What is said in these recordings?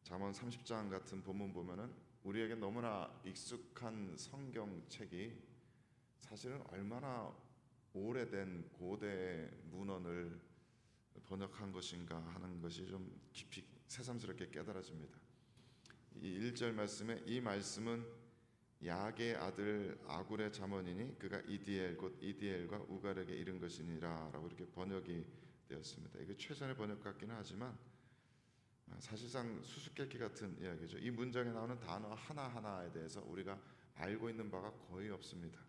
잠언 30장 같은 본문 보면은 우리에게 너무나 익숙한 성경책이 사실은 얼마나 오래된 고대 문헌을 번역한 것인가 하는 것이 좀 깊이 새삼스럽게 깨달아집니다. 이 1절 말씀에 이 말씀은 야의 아들 아굴의 잠언이니 그가 이디엘 곧 이디엘과 우갈에게 이른 것이니라 라고 이렇게 번역이 되었습니다. 이게 최선의 번역 같기는 하지만 사실상 수수께끼 같은 이야기죠. 이 문장에 나오는 단어 하나하나에 대해서 우리가 알고 있는 바가 거의 없습니다.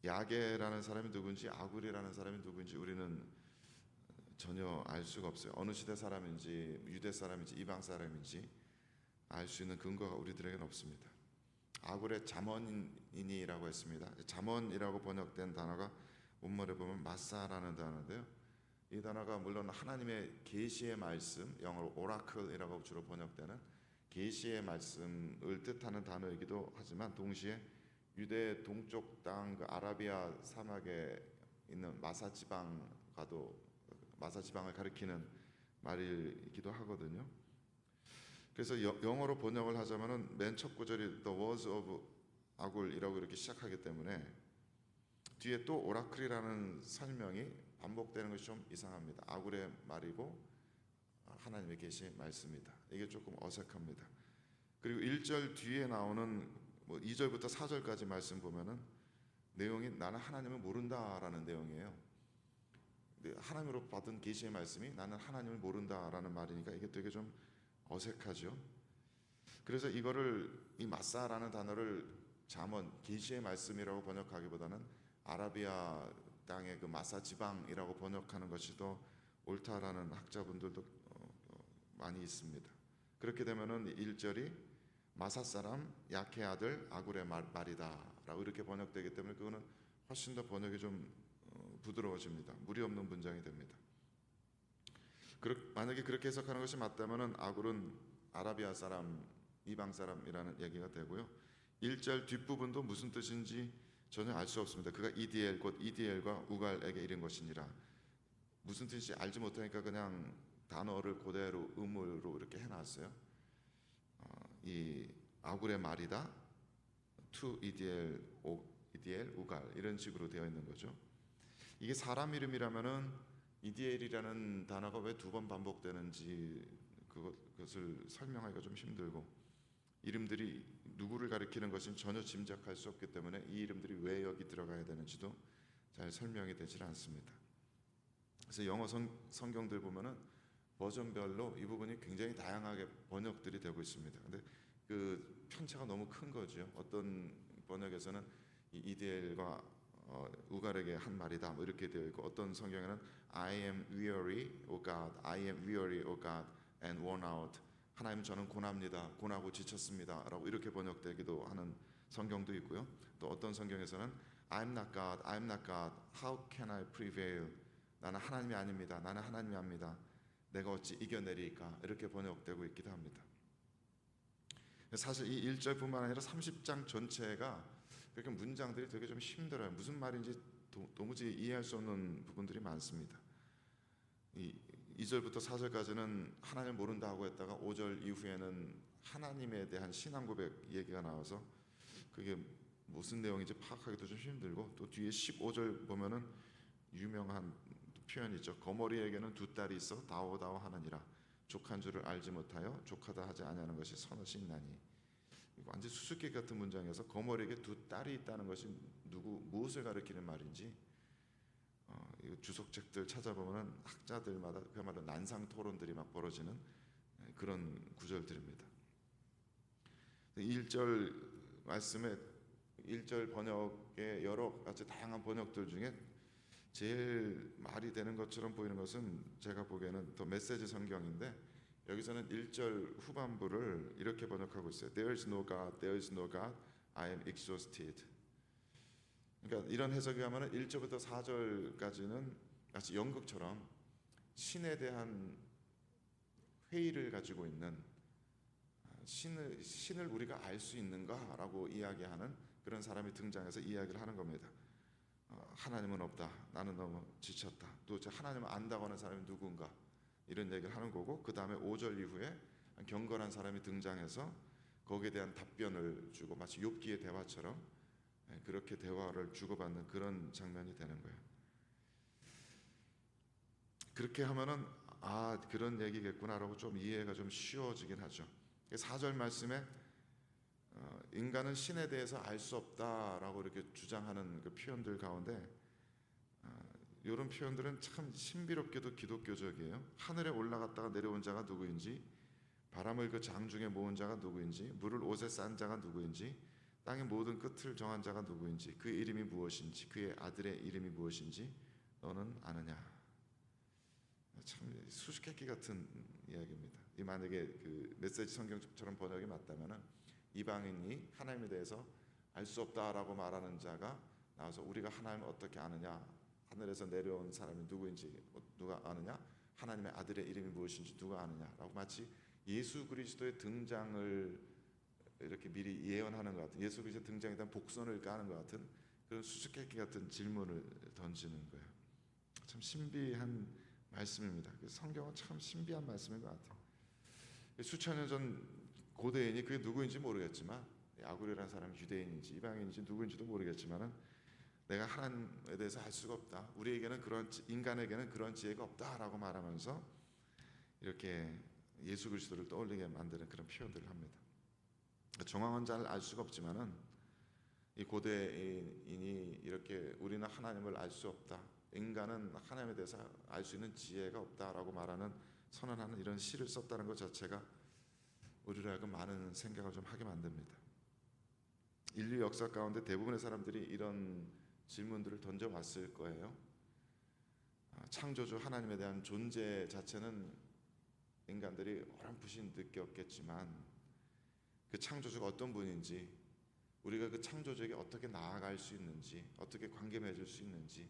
야게라는 사람이 누군지 아굴이라는 사람이 누군지 우리는 전혀 알 수가 없어요. 어느 시대 사람인지 유대 사람인지 이방 사람인지 알 수 있는 근거가 우리들에게는 없습니다. 아굴의 잠언이라고 했습니다. 잠언이라고 번역된 단어가 원문에 보면 마사라는 단어인데요. 이 단어가 물론 하나님의 계시의 말씀, 영어로 오라클이라고 주로 번역되는 계시의 말씀을 뜻하는 단어이기도 하지만 동시에 유대 동쪽 땅 그 아라비아 사막에 있는 마사 지방을 가리키는 말이기도 하거든요. 그래서 영어로 번역을 하자면은 맨 첫 구절이 The words of 아굴이라고 이렇게 시작하기 때문에 뒤에 또 오라클이라는 설명이 반복되는 것이 좀 이상합니다. 아굴의 말이고 하나님의 계시의 말씀이다. 이게 조금 어색합니다. 그리고 1절 뒤에 나오는 2절부터 4절까지 말씀 보면은 내용이 나는 하나님을 모른다라는 내용이에요. 하나님으로 받은 계시의 말씀이 나는 하나님을 모른다라는 말이니까 이게 되게 좀 어색하죠. 그래서 이거를 이 마사라는 단어를 잠언 계시의 말씀이라고 번역하기보다는 아라비아 땅의 그 마사 지방이라고 번역하는 것이 더 옳다라는 학자분들도 많이 있습니다. 그렇게 되면은 1절이 마사 사람 야케 아들 아굴의 말이다라고 이렇게 번역되기 때문에 그거는 훨씬 더 번역이 좀 부드러워집니다. 무리 없는 문장이 됩니다. 만약에 그렇게 해석하는 것이 맞다면은 아굴은 아라비아 사람, 이방 사람이라는 얘기가 되고요. 1절 뒷부분도 무슨 뜻인지 전혀 알 수 없습니다. 그가 이디엘 곧 이디엘과 우갈에게 이른 것이니라. 무슨 뜻인지 알지 못하니까 그냥 단어를 그대로 음으로 이렇게 해놨어요. 이 아굴의 말이다, 투 이디엘 우갈 이런 식으로 되어 있는 거죠. 이게 사람 이름이라면은 이디엘이라는 단어가 왜 두 번 반복되는지 그것을 설명하기가 좀 힘들고 이름들이 누구를 가리키는 것은 전혀 짐작할 수 없기 때문에 이 이름들이 왜 여기 들어가야 되는지도 잘 설명이 되질 않습니다. 그래서 영어 성경들 보면은 버전별로 이 부분이 굉장히 다양하게 번역들이 되고 있습니다. 근데 그 편차가 너무 큰 거죠. 어떤 번역에서는 이디엘과 우갈에게 한 말이다 뭐 이렇게 되어 있고 어떤 성경에는 I am weary, O God, I am weary, O God, and worn out. 하나님 저는 고납니다. 고나고 지쳤습니다. 라고 이렇게 번역되기도 하는 성경도 있고요. 또 어떤 성경에서는 I'm not God, I'm not God, how can I prevail? 나는 하나님이 아닙니다. 나는 하나님이 압니다. 내가 어찌 이겨내리까? 이렇게 번역되고 있기도 합니다. 사실 이 1절뿐만 아니라 30장 전체가 그렇게 문장들이 되게 좀 힘들어요. 무슨 말인지 도무지 이해할 수 없는 부분들이 많습니다. 2절부터 4절까지는 하나님을 모른다고 했다가 5절 이후에는 하나님에 대한 신앙 고백 얘기가 나와서 그게 무슨 내용인지 파악하기도 좀 힘들고 또 뒤에 15절 보면은 유명한 표현이죠. 거머리에게는 두 딸이 있어 다오다오 하느니라. 족한 줄을 알지 못하여 족하다 하지 아니하는 것이 선엇이 있나니. 완전 수수께끼 같은 문장에서 거머리에게 두 딸이 있다는 것이 무엇을 가리키는 말인지 주석책들 찾아보면 학자들마다 그야말로 난상 토론들이 막 벌어지는 그런 구절들입니다. 1절 말씀에 1절 번역의 여러 가지 다양한 번역들 중에 제일 말이 되는 것처럼 보이는 것은 제가 보기에는 더 메시지 성경인데 여기서는 1절 후반부를 이렇게 번역하고 있어요. There is no God, there is no God, I am exhausted. 그러니까 이런 해석이 하면 1절부터 4절까지는 마치 연극처럼 신에 대한 회의를 가지고 있는 신을 우리가 알 수 있는가라고 이야기하는 그런 사람이 등장해서 이야기를 하는 겁니다. 하나님은 없다. 나는 너무 지쳤다. 또 하나님을 안다고 하는 사람이 누군가 이런 얘기를 하는 거고 그 다음에 5절 이후에 경건한 사람이 등장해서 거기에 대한 답변을 주고 마치 욥기의 대화처럼 그렇게 대화를 주고받는 그런 장면이 되는 거예요. 그렇게 하면은 그런 얘기겠구나라고 좀 이해가 좀 쉬워지긴 하죠. 4절 말씀에 인간은 신에 대해서 알 수 없다라고 이렇게 주장하는 그 표현들 가운데 이런 표현들은 참 신비롭게도 기독교적이에요. 하늘에 올라갔다가 내려온 자가 누구인지, 바람을 그 장중에 모은 자가 누구인지, 물을 옷에 싼 자가 누구인지, 땅의 모든 끝을 정한 자가 누구인지, 그의 이름이 무엇인지, 그의 아들의 이름이 무엇인지 너는 아느냐. 참 수수께끼 같은 이야기입니다. 이 만약에 그 메시지 성경처럼 번역이 맞다면은 이방인이 하나님에 대해서 알 수 없다라고 말하는 자가 나와서 우리가 하나님을 어떻게 아느냐, 하늘에서 내려온 사람이 누구인지 누가 아느냐, 하나님의 아들의 이름이 무엇인지 누가 아느냐라고 마치 예수 그리스도의 등장을 이렇게 미리 예언하는 것 같은, 예수 그리스도의 등장에 대한 복선을 까는 것 같은 그런 수수께끼 같은 질문을 던지는 거예요. 참 신비한 말씀입니다. 성경은 참 신비한 말씀인 것 같아요. 수천 년 전 고대인이 그게 누구인지 모르겠지만, 아굴이라는 사람이 유대인인지 이방인인지 누구인지도 모르겠지만은 내가 하나님에 대해서 알 수가 없다, 우리에게는 인간에게는 그런 지혜가 없다라고 말하면서 이렇게 예수 그리스도를 떠올리게 만드는 그런 표현들을 합니다. 정황은 잘 알 수가 없지만은 이 고대인이 이렇게 우리는 하나님을 알 수 없다, 인간은 하나님에 대해서 알 수 있는 지혜가 없다라고 말하는, 선언하는 이런 시를 썼다는 것 자체가 우리로 하여금 많은 생각을 좀 하게 만듭니다. 인류 역사 가운데 대부분의 사람들이 이런 질문들을 던져왔을 거예요. 창조주 하나님에 대한 존재 자체는 인간들이 어렴풋이 느꼈겠지만 그 창조주가 어떤 분인지, 우리가 그 창조주에게 어떻게 나아갈 수 있는지, 어떻게 관계 맺을 수 있는지,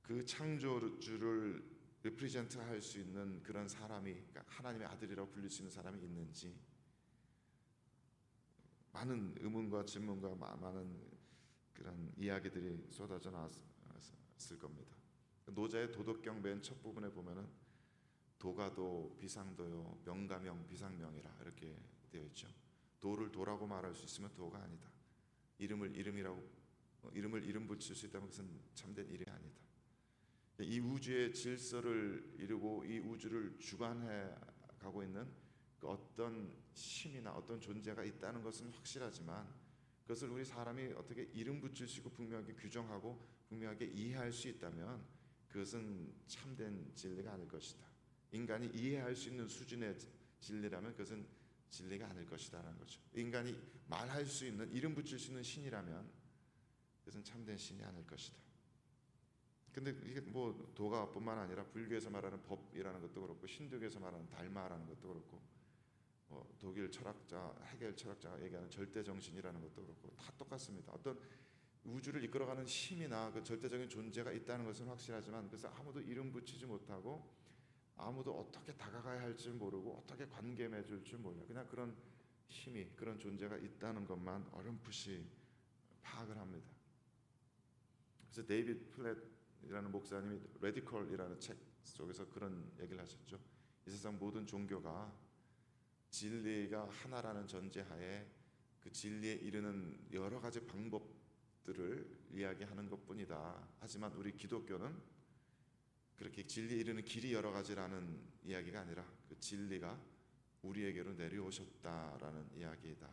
그 창조주를 리프리젠트 할 수 있는 그런 사람이, 그러니까 하나님의 아들이라고 불릴 수 있는 사람이 있는지, 많은 의문과 질문과 많은 그런 이야기들이 쏟아져 나왔을 겁니다. 노자의 도덕경 맨 첫 부분에 보면은 도가도 비상도요, 명가명 비상명이라 이렇게 되어 있죠. 도를 도라고 말할 수 있으면 도가 아니다. 이름을 이름 붙일 수 있다면 그것은 참된 이름이 아니다. 이 우주의 질서를 이루고 이 우주를 주관해 가고 있는 그 어떤 힘이나 어떤 존재가 있다는 것은 확실하지만 그것을 우리 사람이 어떻게 이름 붙일 수 있고 분명하게 규정하고 분명하게 이해할 수 있다면 그것은 참된 진리가 아닐 것이다. 인간이 이해할 수 있는 수준의 진리라면 그것은 진리가 아닐 것이다라는 거죠. 인간이 말할 수 있는, 이름 붙일 수 있는 신이라면 그것은 참된 신이 아닐 것이다. 근데 이게 뭐 도가뿐만 아니라 불교에서 말하는 법이라는 것도 그렇고 힌두교에서 말하는 달마라는 것도 그렇고 독일 철학자 헤겔 철학자가 얘기하는 절대 정신이라는 것도 그렇고 다 똑같습니다. 어떤 우주를 이끌어가는 힘이나 그 절대적인 존재가 있다는 것은 확실하지만 그래서 아무도 이름 붙이지 못하고 아무도 어떻게 다가가야 할지 모르고 어떻게 관계 맺을 줄 몰라. 그냥 그런 힘이, 그런 존재가 있다는 것만 어렴풋이 파악을 합니다. 그래서 데이비드 플랫이라는 목사님이 레디컬이라는 책 속에서 그런 얘기를 하셨죠. 이 세상 모든 종교가 진리가 하나라는 전제하에 그 진리에 이르는 여러 가지 방법들을 이야기하는 것뿐이다. 하지만 우리 기독교는 그렇게 진리에 이르는 길이 여러 가지라는 이야기가 아니라 그 진리가 우리에게로 내려오셨다라는 이야기이다.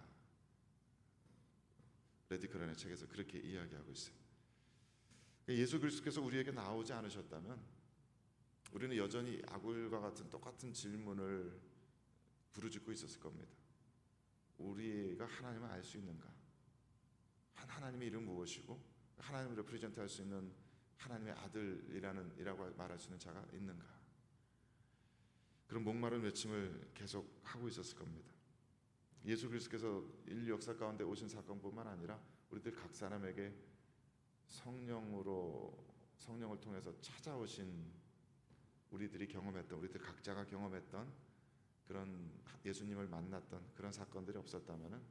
레디컬의 책에서 그렇게 이야기하고 있어요. 예수 그리스도께서 우리에게 나오지 않으셨다면 우리는 여전히 아굴과 같은 똑같은 질문을 부르짖고 있었을 겁니다. 우리가 하나님을 알 수 있는가? 하나님의 이름은 무엇이고 하나님을 레프리젠트 할 수 있는 하나님의 아들이라고 말할 수 있는 자가 있는가? 그런 목마른 외침을 계속 하고 있었을 겁니다. 예수 그리스도께서 인류 역사 가운데 오신 사건뿐만 아니라 우리들 각 사람에게 성령을 통해서 찾아오신 우리들 각자가 경험했던 그런 예수님을 만났던 그런 사건들이 없었다면은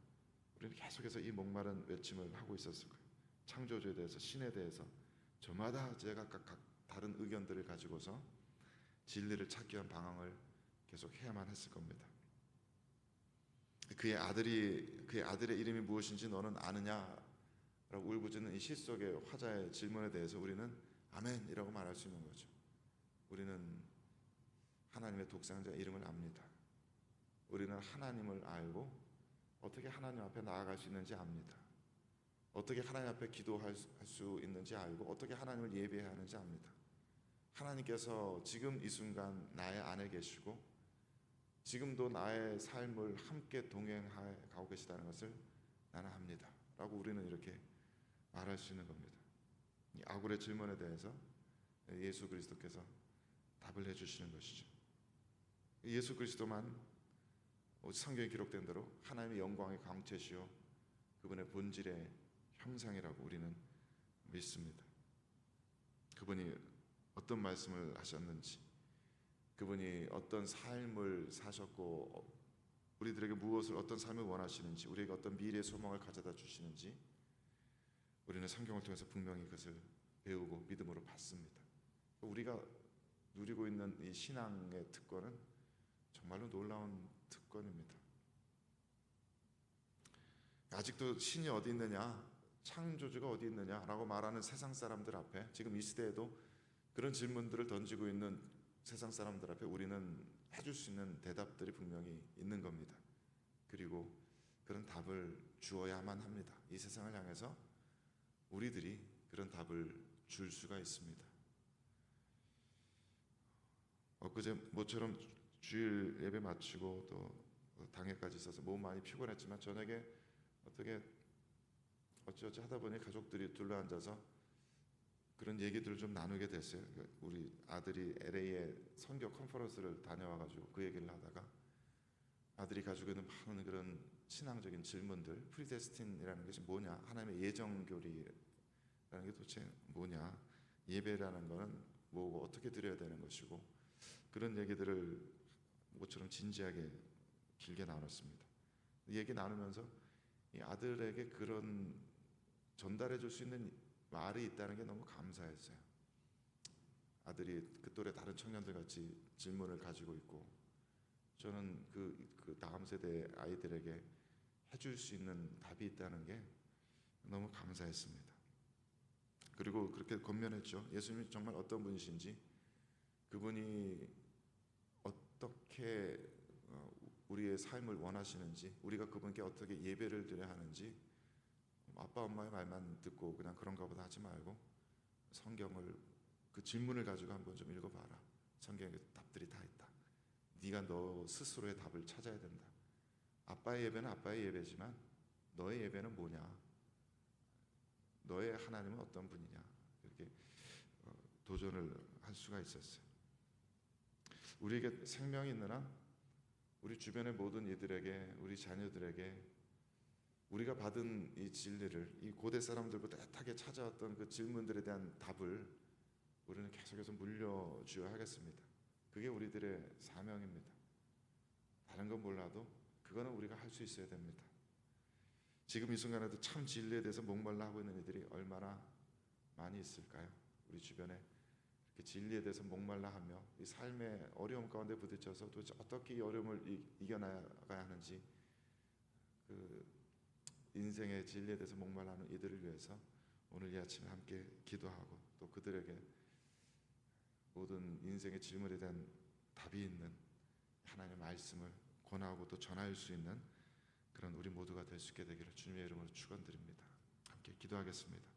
우리는 계속해서 이 목마른 외침을 하고 있었을 거예요. 창조주에 대해서, 신에 대해서 저마다 제가 각각 다른 의견들을 가지고서 진리를 찾기 위한 방황을 계속 해야만 했을 겁니다. 그의 아들의 이름이 무엇인지 너는 아느냐라고 울부짖는 이 시 속의 화자의 질문에 대해서 우리는 아멘이라고 말할 수 있는 거죠. 우리는 하나님의 독생자 이름을 압니다. 우리는 하나님을 알고 어떻게 하나님 앞에 나아갈 수 있는지 압니다. 어떻게 하나님 앞에 기도할 수 있는지 알고 어떻게 하나님을 예배해야 하는지 압니다. 하나님께서 지금 이 순간 나의 안에 계시고 지금도 나의 삶을 함께 동행해 가고 계시다는 것을 나는 압니다 라고 우리는 이렇게 말할 수 있는 겁니다. 이 아굴의 질문에 대해서 예수 그리스도께서 답을 해주시는 것이죠. 예수 그리스도만 성경에 기록된 대로 하나님의 영광의 광채시요 그분의 본질의 형상이라고 우리는 믿습니다. 그분이 어떤 말씀을 하셨는지, 그분이 어떤 삶을 사셨고 우리들에게 무엇을 어떤 삶을 원하시는지, 우리에게 어떤 미래의 소망을 가져다 주시는지 우리는 성경을 통해서 분명히 그것을 배우고 믿음으로 받습니다. 우리가 누리고 있는 이 신앙의 특권은 정말로 놀라운 특권입니다. 아직도 신이 어디 있느냐, 창조주가 어디 있느냐라고 말하는 세상 사람들 앞에, 지금 이 시대에도 그런 질문들을 던지고 있는 세상 사람들 앞에 우리는 해줄 수 있는 대답들이 분명히 있는 겁니다. 그리고 그런 답을 주어야만 합니다. 이 세상을 향해서 우리들이 그런 답을 줄 수가 있습니다. 엊그제 모처럼 주일 예배 마치고 또 당회까지 있어서 몸 많이 피곤했지만 저녁에 어떻게 어찌어찌 하다 보니 가족들이 둘러앉아서 그런 얘기들을 좀 나누게 됐어요. 우리 아들이 LA에 선교 컨퍼런스를 다녀와가지고 그 얘기를 하다가 아들이 가지고 있는 많은 그런 신앙적인 질문들, 프리데스틴이라는 것이 뭐냐, 하나님의 예정교리라는 게 도대체 뭐냐, 예배라는 것은 뭐고 어떻게 드려야 되는 것이고, 그런 얘기들을 모처럼 진지하게 길게 나눴습니다. 얘기 나누면서 이 아들에게 그런 전달해 줄 수 있는 말이 있다는 게 너무 감사했어요. 아들이 그 또래 다른 청년들 같이 질문을 가지고 있고, 저는 그 다음 세대 아이들에게 해줄 수 있는 답이 있다는 게 너무 감사했습니다. 그리고 그렇게 권면했죠. 예수님이 정말 어떤 분이신지, 그분이 어떻게 우리의 삶을 원하시는지, 우리가 그분께 어떻게 예배를 드려야 하는지, 아빠 엄마의 말만 듣고 그냥 그런가 보다 하지 말고 성경을, 그 질문을 가지고 한번 좀 읽어봐라. 성경에 답들이 다 있다. 네가 너 스스로의 답을 찾아야 된다. 아빠의 예배는 아빠의 예배지만 너의 예배는 뭐냐, 너의 하나님은 어떤 분이냐, 이렇게 도전을 할 수가 있었어요. 우리에게 생명이 있는 한 우리 주변의 모든 이들에게, 우리 자녀들에게 우리가 받은 이 진리를, 이 고대 사람들보다 애타게 찾아왔던 그 질문들에 대한 답을 우리는 계속해서 물려주어야 하겠습니다. 그게 우리들의 사명입니다. 다른 건 몰라도 그거는 우리가 할 수 있어야 됩니다. 지금 이 순간에도 참 진리에 대해서 목말라 하고 있는 이들이 얼마나 많이 있을까요? 우리 주변에 이렇게 진리에 대해서 목말라 하며 이 삶의 어려움 가운데 부딪혀서 도대체 어떻게 이 어려움을 이겨나가야 하는지, 그 인생의 진리에 대해서 목말라하는 이들을 위해서 오늘 이 아침에 함께 기도하고, 또 그들에게 모든 인생의 질문에 대한 답이 있는 하나님의 말씀을 권하고 또 전할 수 있는 그런 우리 모두가 될 수 있게 되기를 주님의 이름으로 축원드립니다. 함께 기도하겠습니다.